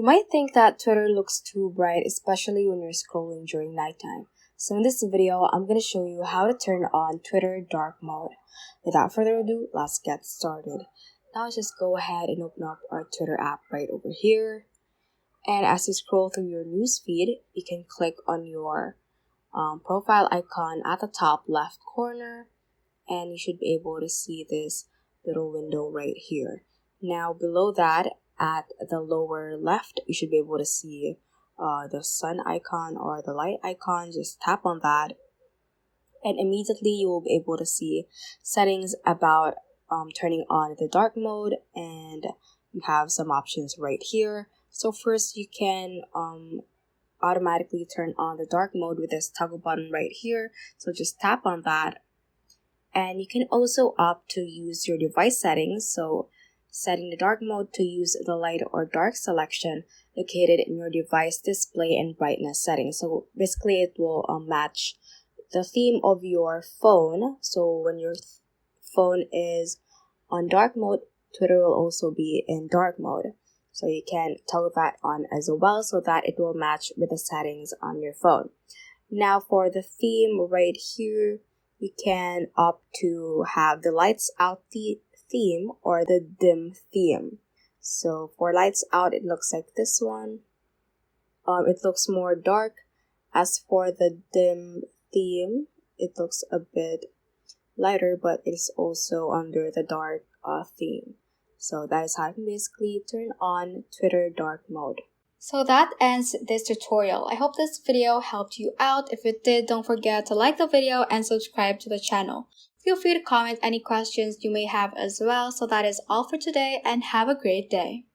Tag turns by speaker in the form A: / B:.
A: You might think that Twitter looks too bright, especially when you're scrolling during nighttime. So in this video, I'm going to show you how to turn on Twitter dark mode. Without further ado, let's get started. Now just go ahead and open up our Twitter app right over here. And as you scroll through your newsfeed, you can click on your profile icon at the top left corner, and you should be able to see this little window right here. Now below that, at the lower left, you should be able to see the sun icon or the light icon. Just tap on that, and immediately you will be able to see settings about turning on the dark mode, and you have some options right here. So first, you can automatically turn on the dark mode with this toggle button right here. So just tap on that, and you can also opt to use your device settings. So setting the dark mode to use the light or dark selection located in your device display and brightness settings. So basically it will match the theme of your phone. So when your phone is on dark mode, Twitter will also be in dark mode. So you can toggle that on as well so that it will match with the settings on your phone. Now for the theme right here, you can opt to have the lights out theme or the dim theme. So for lights out, it looks like this one. It looks more dark. As for the dim theme, it looks a bit lighter, but it's also under the dark theme. So that is how you can basically turn on Twitter dark mode.
B: So that ends this tutorial. I hope this video helped you out. If it did, don't forget to like the video and subscribe to the channel. Feel free to comment any questions you may have as well. So that is all for today, and have a great day.